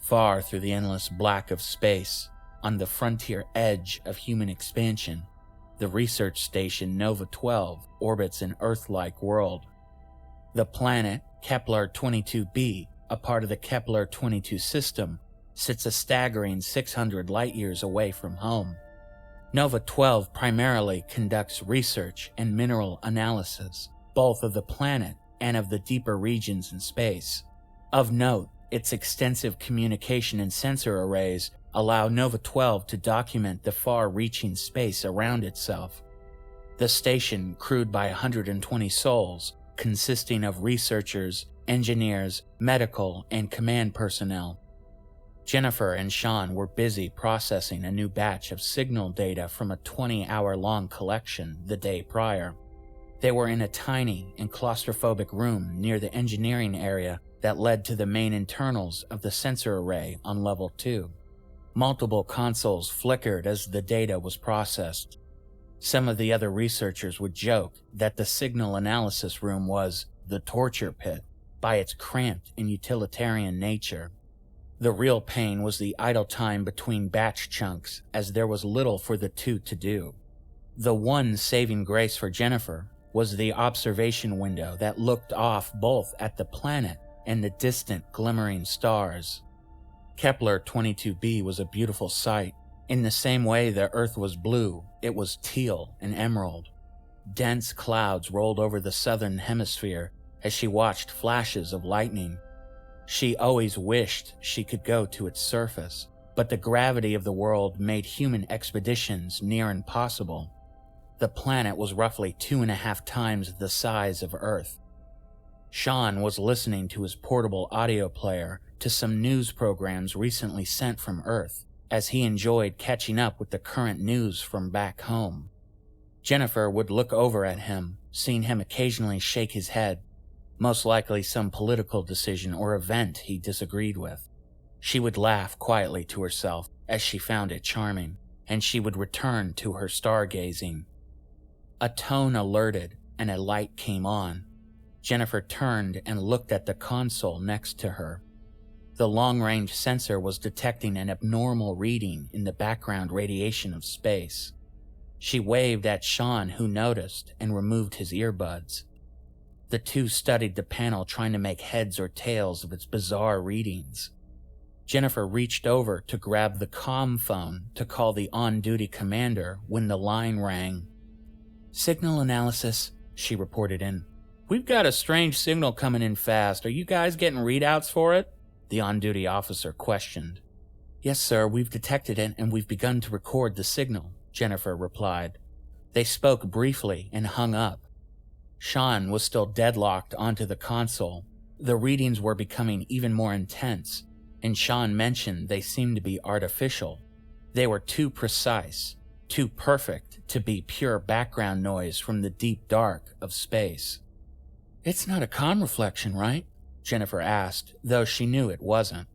Far through the endless black of space, on the frontier edge of human expansion, the research station Nova 12 orbits an Earth-like world. The planet, Kepler-22b, a part of the Kepler-22 system, sits a staggering 600 light-years away from home. Nova 12 primarily conducts research and mineral analysis, both of the planet and of the deeper regions in space. Of note, its extensive communication and sensor arrays allow Nova 12 to document the far-reaching space around itself. The station, crewed by 120 souls, consisting of researchers, engineers, medical, and command personnel. Jennifer and Sean were busy processing a new batch of signal data from a 20-hour-long collection the day prior. They were in a tiny and claustrophobic room near the engineering area that led to the main internals of the sensor array on level 2. Multiple consoles flickered as the data was processed. Some of the other researchers would joke that the signal analysis room was the torture pit by its cramped and utilitarian nature. The real pain was the idle time between batch chunks, as there was little for the two to do. The one saving grace for Jennifer was the observation window that looked off both at the planet and the distant glimmering stars. Kepler-22b was a beautiful sight. In the same way the Earth was blue, it was teal and emerald. Dense clouds rolled over the southern hemisphere as she watched flashes of lightning. She always wished she could go to its surface, but the gravity of the world made human expeditions near impossible. The planet was roughly 2.5 times the size of Earth. Sean was listening to his portable audio player to some news programs recently sent from Earth, as he enjoyed catching up with the current news from back home. Jennifer would look over at him, seeing him occasionally shake his head, most likely some political decision or event he disagreed with. She would laugh quietly to herself as she found it charming, and she would return to her stargazing. A tone alerted and a light came on. Jennifer turned and looked at the console next to her. The long-range sensor was detecting an abnormal reading in the background radiation of space. She waved at Sean, who noticed and removed his earbuds. The two studied the panel, trying to make heads or tails of its bizarre readings. Jennifer reached over to grab the comm phone to call the on-duty commander when the line rang. "Signal analysis," she reported in. "We've got a strange signal coming in fast. Are you guys getting readouts for it?" the on-duty officer questioned. "Yes, sir, we've detected it and we've begun to record the signal," Jennifer replied. They spoke briefly and hung up. Sean was still deadlocked onto the console. The readings were becoming even more intense, and Sean mentioned they seemed to be artificial. They were too precise, too perfect to be pure background noise from the deep dark of space. "It's not a comm reflection, right?" Jennifer asked, though she knew it wasn't.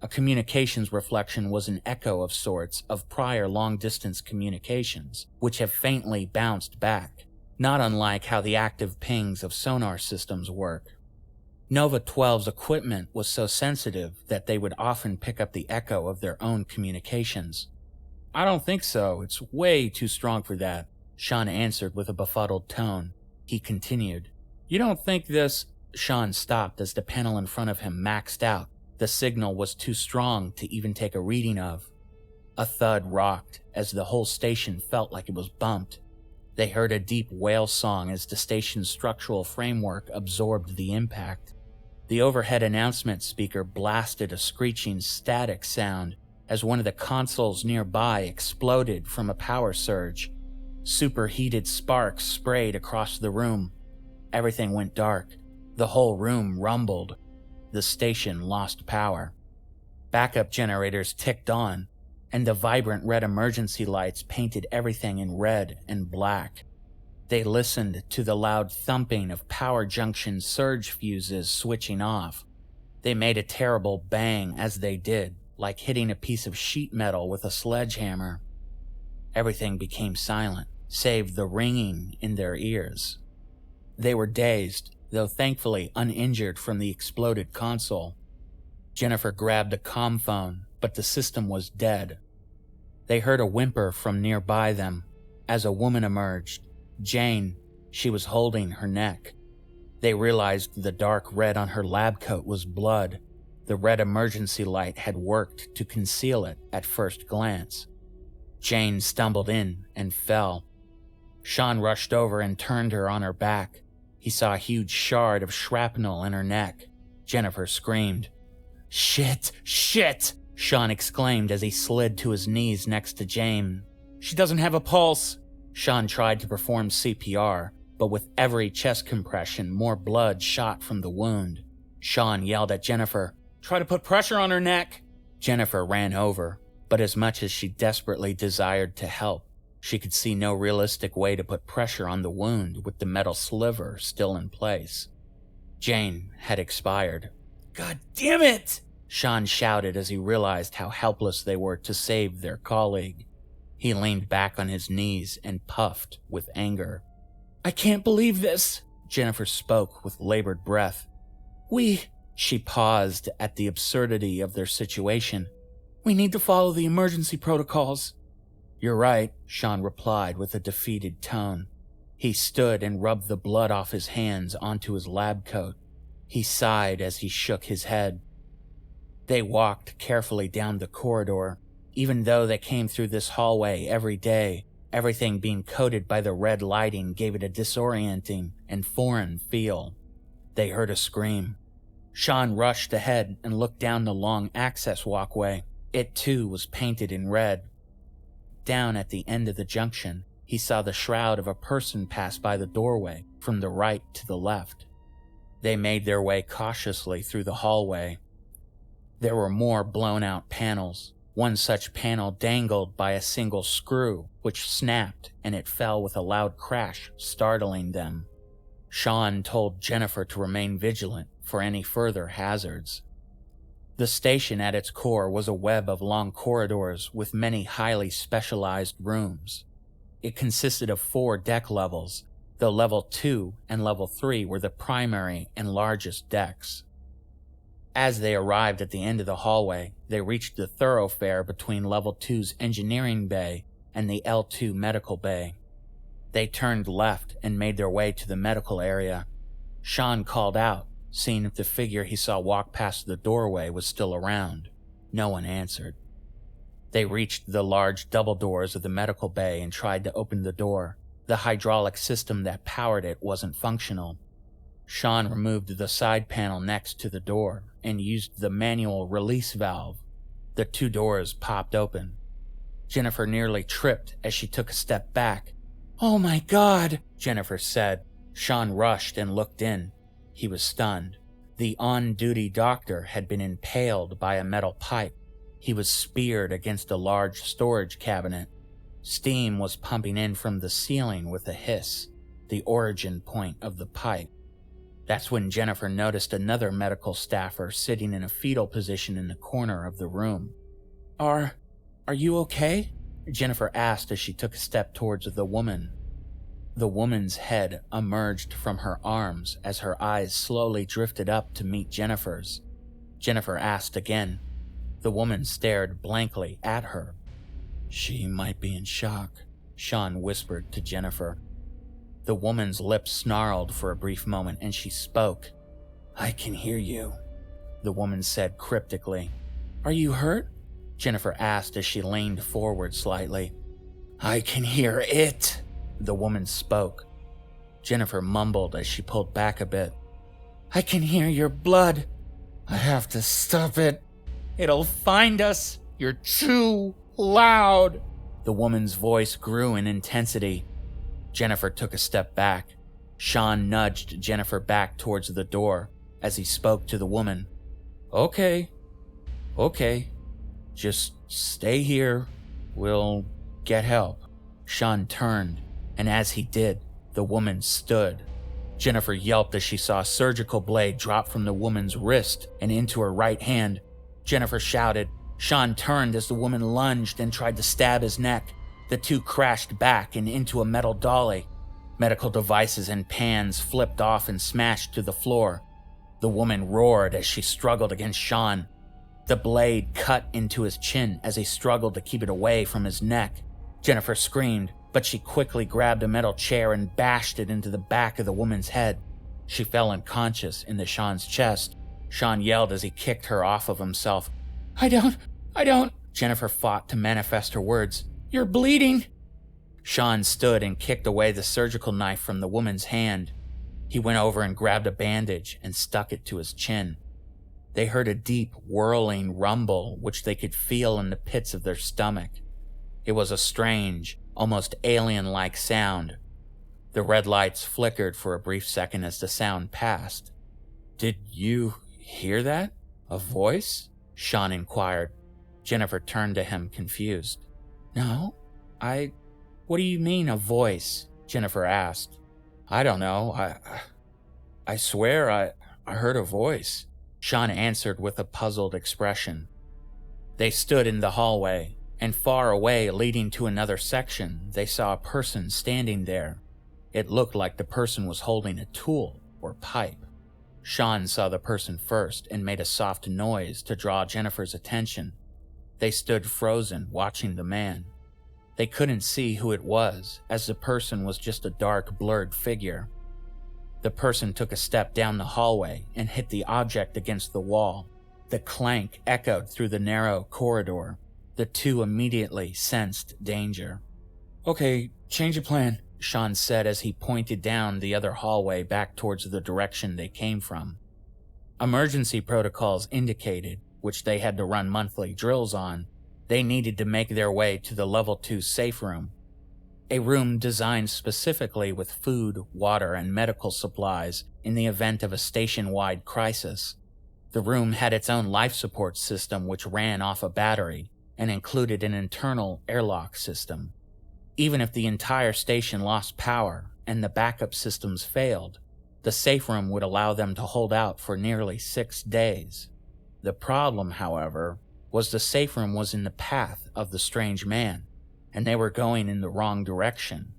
A communications reflection was an echo of sorts of prior long-distance communications, which have faintly bounced back, not unlike how the active pings of sonar systems work. Nova 12's equipment was so sensitive that they would often pick up the echo of their own communications. "I don't think so. It's way too strong for that," Sean answered with a befuddled tone. He continued, "You don't think this—" Sean stopped as the panel in front of him maxed out. The signal was too strong to even take a reading of. A thud rocked as the whole station felt like it was bumped. They heard a deep wail song as the station's structural framework absorbed the impact. The overhead announcement speaker blasted a screeching static sound as one of the consoles nearby exploded from a power surge. Superheated sparks sprayed across the room. Everything went dark. The whole room rumbled. The station lost power. Backup generators ticked on, and the vibrant red emergency lights painted everything in red and black. They listened to the loud thumping of power junction surge fuses switching off. They made a terrible bang as they did, like hitting a piece of sheet metal with a sledgehammer. Everything became silent, save the ringing in their ears. They were dazed, though thankfully uninjured from the exploded console. Jennifer grabbed a comm phone, but the system was dead. They heard a whimper from nearby them as a woman emerged. Jane, she was holding her neck. They realized the dark red on her lab coat was blood. The red emergency light had worked to conceal it at first glance. Jane stumbled in and fell. Sean rushed over and turned her on her back. He saw a huge shard of shrapnel in her neck. Jennifer screamed. "Shit! Shit!" Sean exclaimed as he slid to his knees next to Jane. "She doesn't have a pulse." Sean tried to perform CPR, but with every chest compression, more blood shot from the wound. Sean yelled at Jennifer, "Try to put pressure on her neck." Jennifer ran over, but as much as she desperately desired to help, she could see no realistic way to put pressure on the wound with the metal sliver still in place. Jane had expired. "God damn it!" Sean shouted as he realized how helpless they were to save their colleague. He leaned back on his knees and puffed with anger. "I can't believe this," Jennifer spoke with labored breath. She paused at the absurdity of their situation. "We need to follow the emergency protocols." "You're right," Sean replied with a defeated tone. He stood and rubbed the blood off his hands onto his lab coat. He sighed as he shook his head. They walked carefully down the corridor. Even though they came through this hallway every day, everything being coated by the red lighting gave it a disorienting and foreign feel. They heard a scream. Sean rushed ahead and looked down the long access walkway. It too was painted in red. Down at the end of the junction, he saw the shroud of a person pass by the doorway from the right to the left. They made their way cautiously through the hallway. There were more blown-out panels. One such panel dangled by a single screw, which snapped, and it fell with a loud crash, startling them. Sean told Jennifer to remain vigilant for any further hazards. The station at its core was a web of long corridors with many highly specialized rooms. It consisted of 4 deck levels, though level 2 and level 3 were the primary and largest decks. As they arrived at the end of the hallway, they reached the thoroughfare between level 2's engineering bay and the L2 medical bay. They turned left and made their way to the medical area. Sean called out, seeing if the figure he saw walk past the doorway was still around. No one answered. They reached the large double doors of the medical bay and tried to open the door. The hydraulic system that powered it wasn't functional. Sean removed the side panel next to the door and used the manual release valve. The 2 doors popped open. Jennifer nearly tripped as she took a step back. "Oh my God," Jennifer said. Sean rushed and looked in. He was stunned. The on-duty doctor had been impaled by a metal pipe. He was speared against a large storage cabinet. Steam was pumping in from the ceiling with a hiss, the origin point of the pipe. That's when Jennifer noticed another medical staffer sitting in a fetal position in the corner of the room. Are you okay?" Jennifer asked as she took a step towards the woman. The woman's head emerged from her arms as her eyes slowly drifted up to meet Jennifer's. Jennifer asked again. The woman stared blankly at her. "She might be in shock," Sean whispered to Jennifer. The woman's lips snarled for a brief moment and she spoke. "I can hear you," the woman said cryptically. "Are you hurt?" Jennifer asked as she leaned forward slightly. "I can hear it," the woman spoke. Jennifer mumbled as she pulled back a bit. "I can hear your blood. I have to stop it. It'll find us. You're too loud." The woman's voice grew in intensity. Jennifer took a step back. Sean nudged Jennifer back towards the door as he spoke to the woman. Okay. Just stay here. We'll get help." Sean turned, and as he did, the woman stood. Jennifer yelped as she saw a surgical blade drop from the woman's wrist and into her right hand. Jennifer shouted. Sean turned as the woman lunged and tried to stab his neck. The 2 crashed back and into a metal dolly. Medical devices and pans flipped off and smashed to the floor. The woman roared as she struggled against Sean. The blade cut into his chin as he struggled to keep it away from his neck. Jennifer screamed, but she quickly grabbed a metal chair and bashed it into the back of the woman's head. She fell unconscious into Sean's chest. Sean yelled as he kicked her off of himself. I don't. Jennifer fought to manifest her words. You're bleeding. Sean stood and kicked away the surgical knife from the woman's hand. He went over and grabbed a bandage and stuck it to his chin. They heard a deep, whirling rumble, which they could feel in the pits of their stomach. It was a strange, almost alien-like sound. The red lights flickered for a brief second as the sound passed. Did you hear that? A voice? Sean inquired. Jennifer turned to him, confused. No, what do you mean, a voice? Jennifer asked. I don't know. I swear I heard a voice. Sean answered with a puzzled expression. They stood in the hallway, and far away, leading to another section, they saw a person standing there. It looked like the person was holding a tool or pipe. Sean saw the person first and made a soft noise to draw Jennifer's attention. They stood frozen, watching the man. They couldn't see who it was, as the person was just a dark, blurred figure. The person took a step down the hallway and hit the object against the wall. The clank echoed through the narrow corridor. The two immediately sensed danger. Okay, change of plan, Sean said as he pointed down the other hallway back towards the direction they came from. Emergency protocols indicated, which they had to run monthly drills on, they needed to make their way to the Level 2 safe room. A room designed specifically with food, water, and medical supplies in the event of a station-wide crisis. The room had its own life support system which ran off a battery and included an internal airlock system. Even if the entire station lost power and the backup systems failed, the safe room would allow them to hold out for nearly 6 days. The problem, however, was the safe room was in the path of the strange man, and they were going in the wrong direction.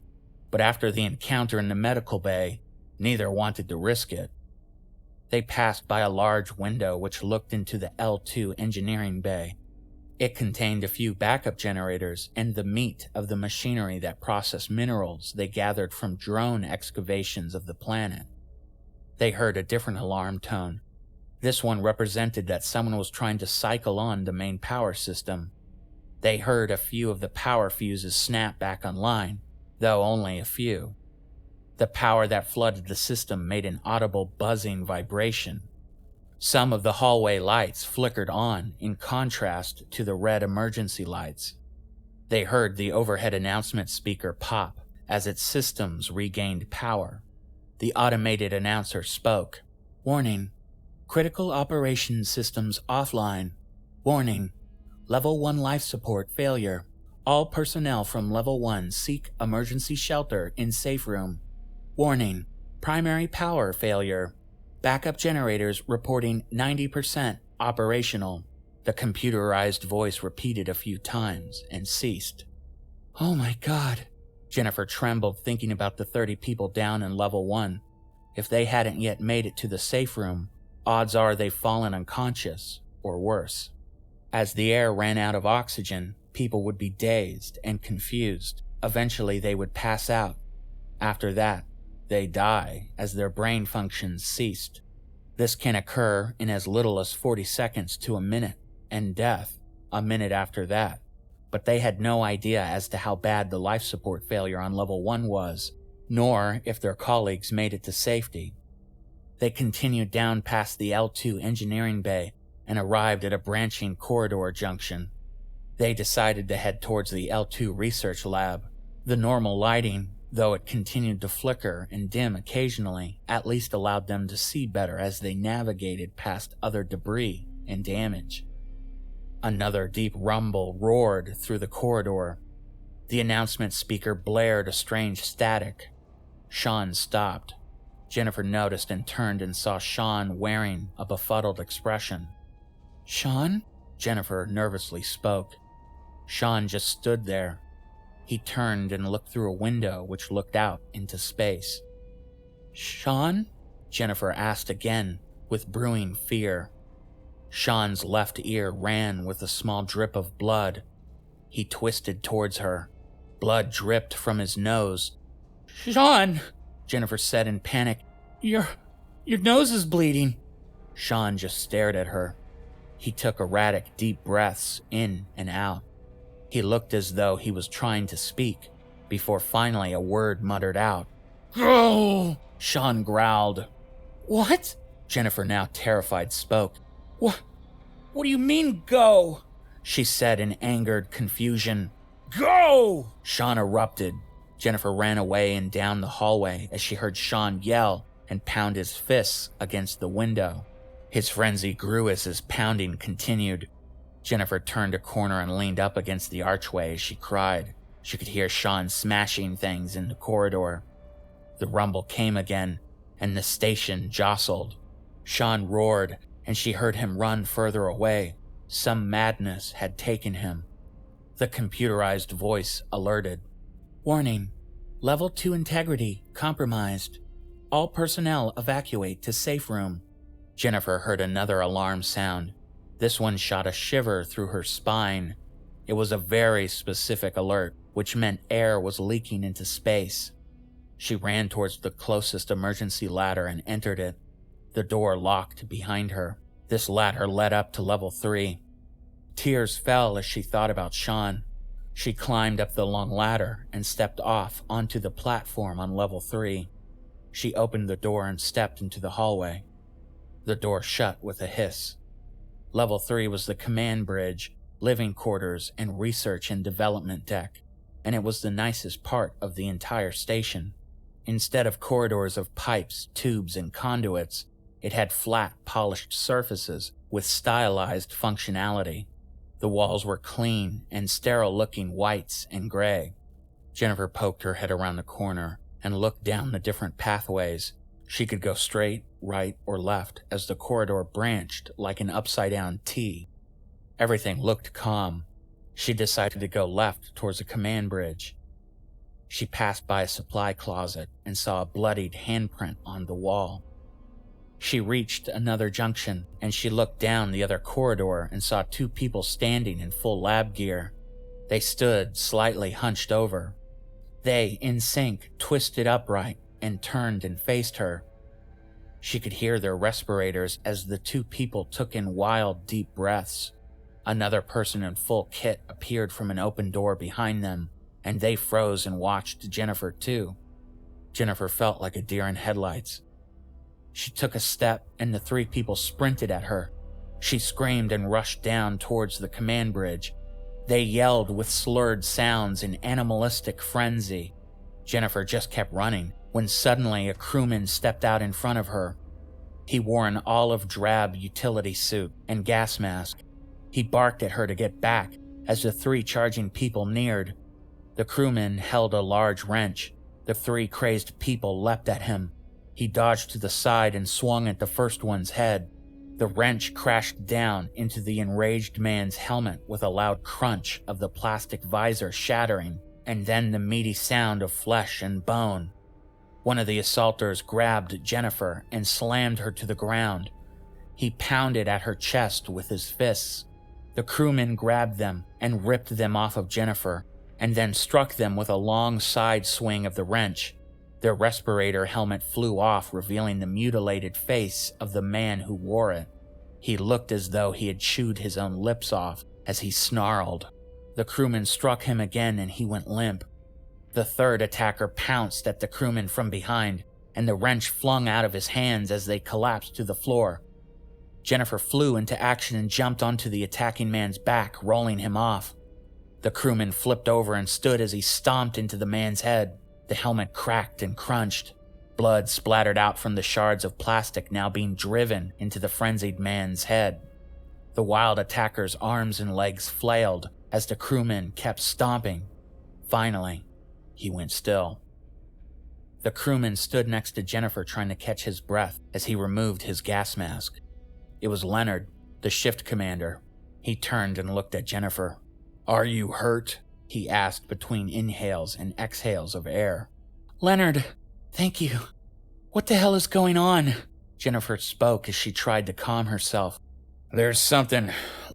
But after the encounter in the medical bay, neither wanted to risk it. They passed by a large window which looked into the L2 engineering bay. It contained a few backup generators and the meat of the machinery that processed minerals they gathered from drone excavations of the planet. They heard a different alarm tone. This one represented that someone was trying to cycle on the main power system. They heard a few of the power fuses snap back online, though only a few. The power that flooded the system made an audible buzzing vibration. Some of the hallway lights flickered on in contrast to the red emergency lights. They heard the overhead announcement speaker pop as its systems regained power. The automated announcer spoke. Warning. Critical operations systems offline. Warning. Level 1 life support failure. All personnel from Level 1 seek emergency shelter in safe room. Warning. Primary power failure. Backup generators reporting 90% operational. The computerized voice repeated a few times and ceased. Oh my God. Jennifer trembled thinking about the 30 people down in Level 1. If they hadn't yet made it to the safe room, odds are they've fallen unconscious, or worse. As the air ran out of oxygen, people would be dazed and confused. Eventually they would pass out. After that, they die as their brain functions ceased. This can occur in as little as 40 seconds to a minute, and death a minute after that. But they had no idea as to how bad the life support failure on Level 1 was, nor if their colleagues made it to safety. They continued down past the L2 engineering bay and arrived at a branching corridor junction. They decided to head towards the L2 research lab. The normal lighting, though it continued to flicker and dim occasionally, at least allowed them to see better as they navigated past other debris and damage. Another deep rumble roared through the corridor. The announcement speaker blared a strange static. Sean stopped. Jennifer noticed and turned and saw Sean wearing a befuddled expression. Sean? Jennifer nervously spoke. Sean just stood there. He turned and looked through a window which looked out into space. Sean? Jennifer asked again, with brewing fear. Sean's left ear ran with a small drip of blood. He twisted towards her. Blood dripped from his nose. "Sean," Jennifer said in panic. Your nose is bleeding." Sean just stared at her. He took erratic, deep breaths in and out. He looked as though he was trying to speak, before finally a word muttered out. "Go!" Sean growled. "What?" Jennifer, now terrified, spoke. What do you mean, go?" she said in angered confusion. "Go!" Sean erupted. Jennifer ran away and down the hallway as she heard Sean yell and pound his fists against the window. His frenzy grew as his pounding continued. Jennifer turned a corner and leaned up against the archway as she cried. She could hear Sean smashing things in the corridor. The rumble came again, and the station jostled. Sean roared, and she heard him run further away. Some madness had taken him. The computerized voice alerted. "Warning. Level 2 integrity compromised. All personnel evacuate to safe room." Jennifer heard another alarm sound. This one shot a shiver through her spine. It was a very specific alert, which meant air was leaking into space. She ran towards the closest emergency ladder and entered it. The door locked behind her. This ladder led up to level 3. Tears fell as she thought about Sean. She climbed up the long ladder and stepped off onto the platform on level 3. She opened the door and stepped into the hallway. The door shut with a hiss. Level 3 was the command bridge, living quarters, and research and development deck, and it was the nicest part of the entire station. Instead of corridors of pipes, tubes, and conduits, it had flat, polished surfaces with stylized functionality. The walls were clean and sterile-looking whites and gray. Jennifer poked her head around the corner and looked down the different pathways. She could go straight, right, or left as the corridor branched like an upside-down T. Everything looked calm. She decided to go left towards the command bridge. She passed by a supply closet and saw a bloodied handprint on the wall. She reached another junction, and she looked down the other corridor and saw 2 people standing in full lab gear. They stood slightly hunched over. They, in sync, twisted upright and turned and faced her. She could hear their respirators as the 2 people took in wild, deep breaths. Another person in full kit appeared from an open door behind them, and they froze and watched Jennifer too. Jennifer felt like a deer in headlights. She took a step, and the 3 people sprinted at her. She screamed and rushed down towards the command bridge. They yelled with slurred sounds in animalistic frenzy. Jennifer just kept running, when suddenly a crewman stepped out in front of her. He wore an olive drab utility suit and gas mask. He barked at her to get back as the 3 charging people neared. The crewman held a large wrench. The 3 crazed people leapt at him. He dodged to the side and swung at the first one's head. The wrench crashed down into the enraged man's helmet with a loud crunch of the plastic visor shattering, and then the meaty sound of flesh and bone. One of the assaulters grabbed Jennifer and slammed her to the ground. He pounded at her chest with his fists. The crewman grabbed them and ripped them off of Jennifer, and then struck them with a long side swing of the wrench. Their respirator helmet flew off, revealing the mutilated face of the man who wore it. He looked as though he had chewed his own lips off as he snarled. The crewman struck him again and he went limp. The 3rd attacker pounced at the crewman from behind, and the wrench flung out of his hands as they collapsed to the floor. Jennifer flew into action and jumped onto the attacking man's back, rolling him off. The crewman flipped over and stood as he stomped into the man's head. The helmet cracked and crunched. Blood splattered out from the shards of plastic now being driven into the frenzied man's head. The wild attacker's arms and legs flailed as the crewman kept stomping. Finally, he went still. The crewman stood next to Jennifer trying to catch his breath as he removed his gas mask. It was Leonard, the shift commander. He turned and looked at Jennifer. "Are you hurt?" he asked between inhales and exhales of air. "Leonard, thank you. What the hell is going on?" Jennifer spoke as she tried to calm herself. There's something,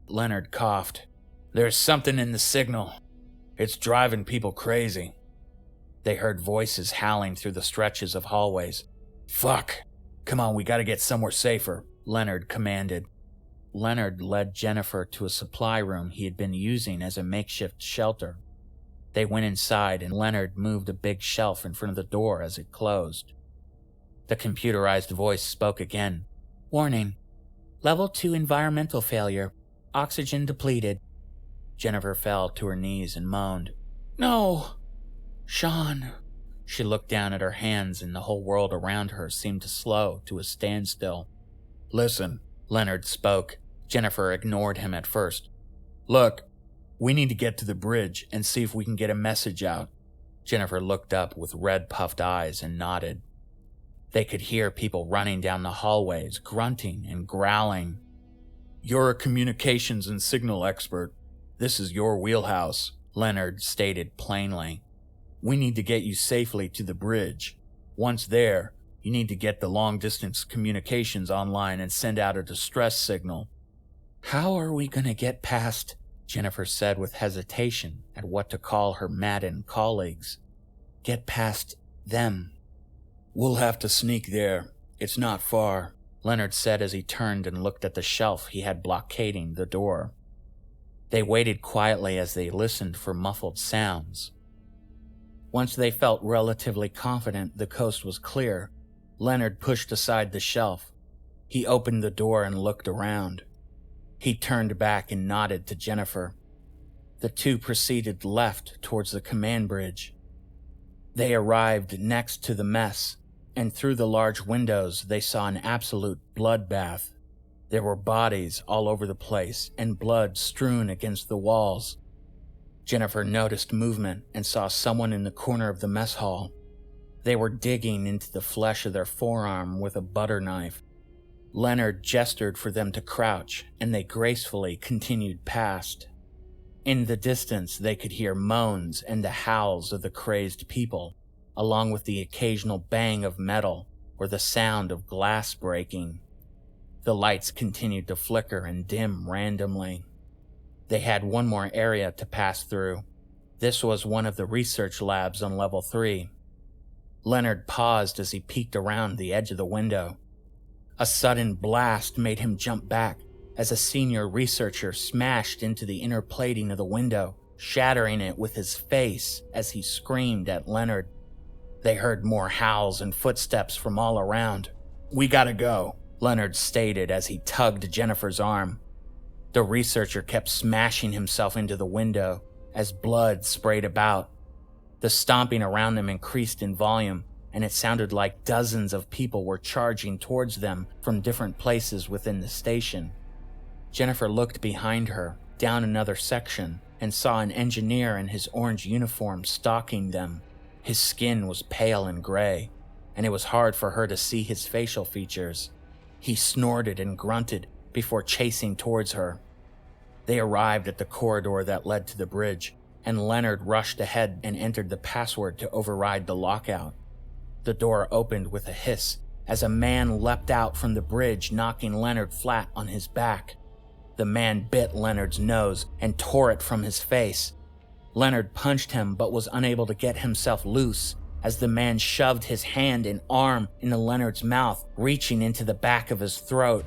Leonard coughed. There's something in the signal. It's driving people crazy. They heard voices howling through the stretches of hallways. Fuck! Come on, we gotta get somewhere safer, Leonard commanded. Leonard led Jennifer to a supply room he had been using as a makeshift shelter. They went inside and Leonard moved a big shelf in front of the door as it closed. The computerized voice spoke again. Warning. Level 2 environmental failure. Oxygen depleted. Jennifer fell to her knees and moaned. No! Sean. She looked down at her hands and the whole world around her seemed to slow to a standstill. Listen, Leonard spoke. Jennifer ignored him at first. Look, we need to get to the bridge and see if we can get a message out. Jennifer looked up with red puffed eyes and nodded. They could hear people running down the hallways, grunting and growling. You're a communications and signal expert. This is your wheelhouse, Leonard stated plainly. We need to get you safely to the bridge. Once there, you need to get the long-distance communications online and send out a distress signal. How are we going to get past, Jennifer said with hesitation at what to call her maddened colleagues. Get past them. We'll have to sneak there. It's not far, Leonard said as he turned and looked at the shelf he had blockading the door. They waited quietly as they listened for muffled sounds. Once they felt relatively confident the coast was clear, Leonard pushed aside the shelf. He opened the door and looked around. He turned back and nodded to Jennifer. The two proceeded left towards the command bridge. They arrived next to the mess, and through the large windows they saw an absolute bloodbath. There were bodies all over the place and blood strewn against the walls. Jennifer noticed movement and saw someone in the corner of the mess hall. They were digging into the flesh of their forearm with a butter knife. Leonard gestured for them to crouch, and they gracefully continued past. In the distance, they could hear moans and the howls of the crazed people, along with the occasional bang of metal or the sound of glass breaking. The lights continued to flicker and dim randomly. They had one more area to pass through. This was one of the research labs on level 3. Leonard paused as he peeked around the edge of the window. A sudden blast made him jump back as a senior researcher smashed into the inner plating of the window, shattering it with his face as he screamed at Leonard. They heard more howls and footsteps from all around. We gotta go, Leonard stated as he tugged Jennifer's arm. The researcher kept smashing himself into the window as blood sprayed about. The stomping around them increased in volume, and it sounded like dozens of people were charging towards them from different places within the station. Jennifer looked behind her, down another section, and saw an engineer in his orange uniform stalking them. His skin was pale and gray, and it was hard for her to see his facial features. He snorted and grunted before chasing towards her. They arrived at the corridor that led to the bridge, and Leonard rushed ahead and entered the password to override the lockout. The door opened with a hiss as a man leapt out from the bridge, knocking Leonard flat on his back. The man bit Leonard's nose and tore it from his face. Leonard punched him but was unable to get himself loose as the man shoved his hand and arm into Leonard's mouth, reaching into the back of his throat.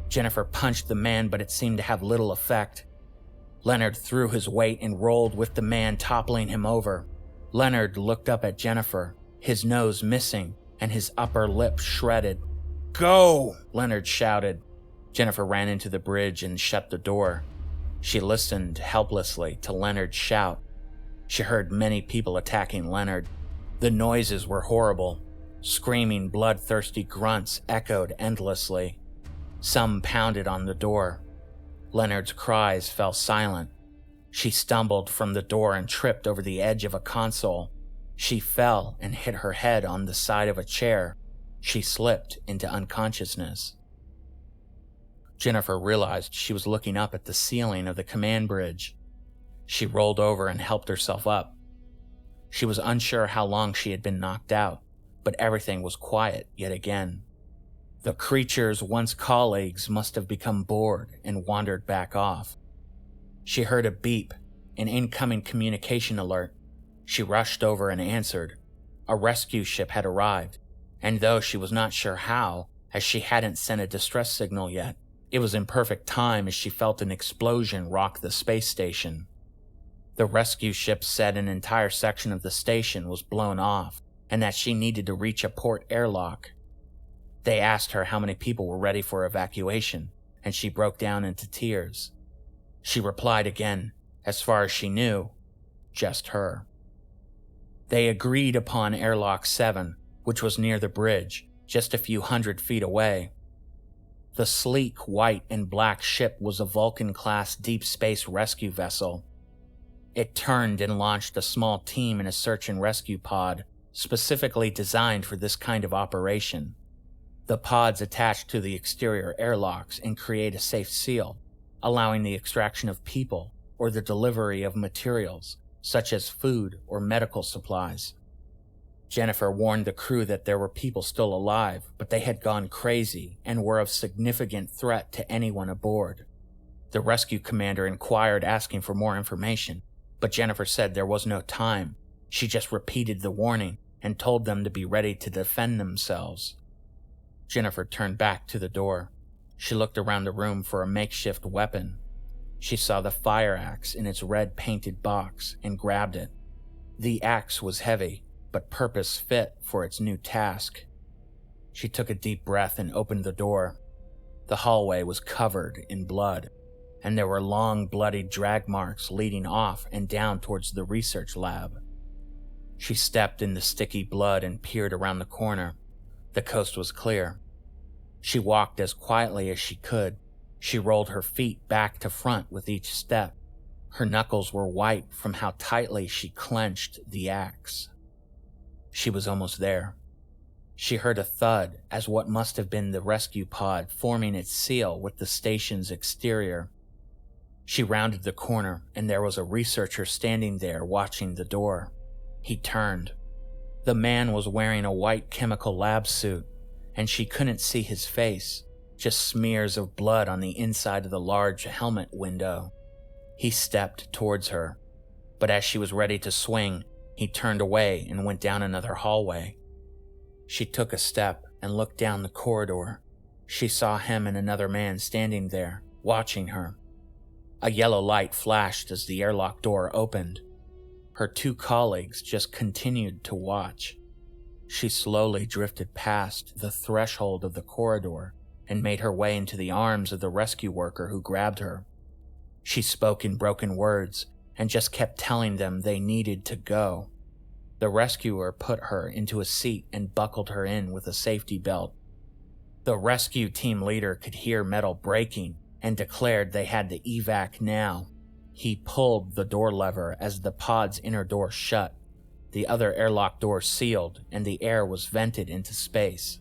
Jennifer punched the man, but it seemed to have little effect. Leonard threw his weight and rolled with the man, toppling him over. Leonard looked up at Jennifer, his nose missing and his upper lip shredded. Go! Leonard shouted. Jennifer ran into the bridge and shut the door. She listened helplessly to Leonard's shout. She heard many people attacking Leonard. The noises were horrible. Screaming, bloodthirsty grunts echoed endlessly. Some pounded on the door. Leonard's cries fell silent. She stumbled from the door and tripped over the edge of a console. She fell and hit her head on the side of a chair. She slipped into unconsciousness. Jennifer realized she was looking up at the ceiling of the command bridge. She rolled over and helped herself up. She was unsure how long she had been knocked out, but everything was quiet yet again. The creature's once colleagues must have become bored and wandered back off. She heard a beep, an incoming communication alert. She rushed over and answered. A rescue ship had arrived, and though she was not sure how, as she hadn't sent a distress signal yet, it was in perfect time as she felt an explosion rock the space station. The rescue ship said an entire section of the station was blown off, and that she needed to reach a port airlock. They asked her how many people were ready for evacuation, and she broke down into tears. She replied again, as far as she knew, just her. They agreed upon Airlock 7, which was near the bridge, just a few 100 feet away. The sleek white and black ship was a Vulcan-class deep space rescue vessel. It turned and launched a small team in a search and rescue pod, specifically designed for this kind of operation. The pods attach to the exterior airlocks and create a safe seal, allowing the extraction of people or the delivery of materials, such as food or medical supplies. Jennifer warned the crew that there were people still alive, but they had gone crazy and were of significant threat to anyone aboard. The rescue commander inquired, asking for more information, but Jennifer said there was no time. She just repeated the warning and told them to be ready to defend themselves. Jennifer turned back to the door. She looked around the room for a makeshift weapon. She saw the fire axe in its red painted box and grabbed it. The axe was heavy, but purpose fit for its new task. She took a deep breath and opened the door. The hallway was covered in blood, and there were long bloody drag marks leading off and down towards the research lab. She stepped in the sticky blood and peered around the corner. The coast was clear. She walked as quietly as she could. She rolled her feet back to front with each step. Her knuckles were white from how tightly she clenched the axe. She was almost there. She heard a thud as what must have been the rescue pod forming its seal with the station's exterior. She rounded the corner, and there was a researcher standing there watching the door. He turned. The man was wearing a white chemical lab suit, and she couldn't see his face, just smears of blood on the inside of the large helmet window. He stepped towards her, but as she was ready to swing, he turned away and went down another hallway. She took a step and looked down the corridor. She saw him and another man standing there, watching her. A yellow light flashed as the airlock door opened. Her two colleagues just continued to watch. She slowly drifted past the threshold of the corridor and made her way into the arms of the rescue worker who grabbed her. She spoke in broken words and just kept telling them they needed to go. The rescuer put her into a seat and buckled her in with a safety belt. The rescue team leader could hear metal breaking and declared they had to evac now. He pulled the door lever as the pod's inner door shut. The other airlock door sealed and the air was vented into space.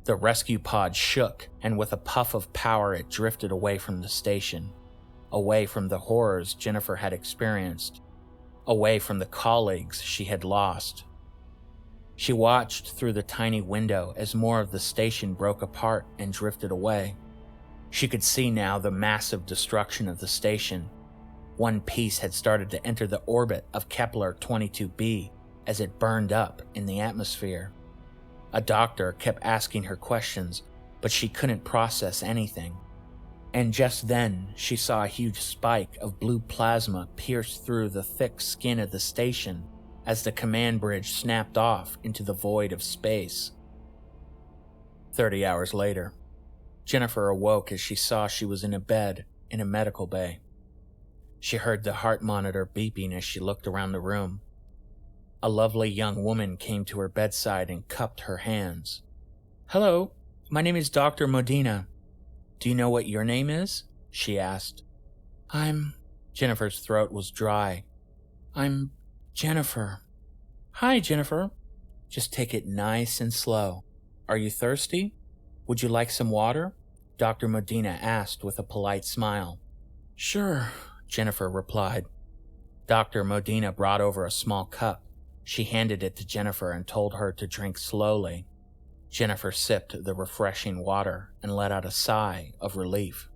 The rescue pod shook, and with a puff of power it drifted away from the station, away from the horrors Jennifer had experienced, away from the colleagues she had lost. She watched through the tiny window as more of the station broke apart and drifted away. She could see now the massive destruction of the station. One piece had started to enter the orbit of Kepler 22b as it burned up in the atmosphere. A doctor kept asking her questions, but she couldn't process anything. And just then, she saw a huge spike of blue plasma pierce through the thick skin of the station as the command bridge snapped off into the void of space. 30 hours later, Jennifer awoke as she saw she was in a bed in a medical bay. She heard the heart monitor beeping as she looked around the room. A lovely young woman came to her bedside and cupped her hands. "Hello, my name is Dr. Modena. Do you know what your name is?" she asked. Jennifer's throat was dry. "I'm Jennifer." "Hi, Jennifer. Just take it nice and slow. Are you thirsty? Would you like some water?" Dr. Modena asked with a polite smile. "Sure," Jennifer replied. Dr. Modena brought over a small cup. She handed it to Jennifer and told her to drink slowly. Jennifer sipped the refreshing water and let out a sigh of relief.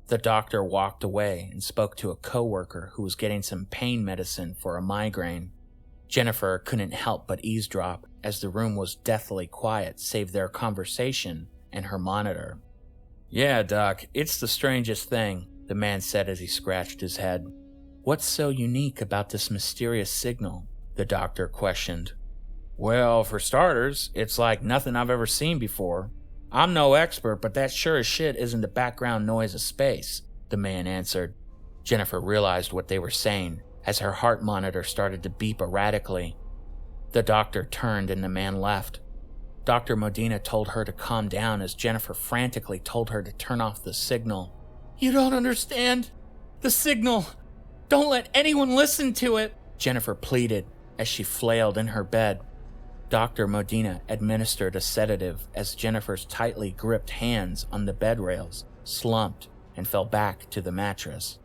The doctor walked away and spoke to a coworker who was getting some pain medicine for a migraine. Jennifer couldn't help but eavesdrop, as the room was deathly quiet save their conversation and her monitor. "Yeah, Doc, it's the strangest thing," the man said as he scratched his head. "What's so unique about this mysterious signal?" the doctor questioned. "Well, for starters, it's like nothing I've ever seen before. I'm no expert, but that sure as shit isn't the background noise of space," the man answered. Jennifer realized what they were saying as her heart monitor started to beep erratically. The doctor turned and the man left. Dr. Modena told her to calm down as Jennifer frantically told her to turn off the signal. "You don't understand. The signal. Don't let anyone listen to it," Jennifer pleaded as she flailed in her bed. Dr. Modena administered a sedative as Jennifer's tightly gripped hands on the bed rails slumped and fell back to the mattress.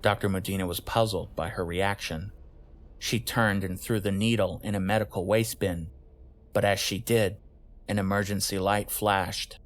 Dr. Modena was puzzled by her reaction. She turned and threw the needle in a medical waste bin, but as she did, an emergency light flashed.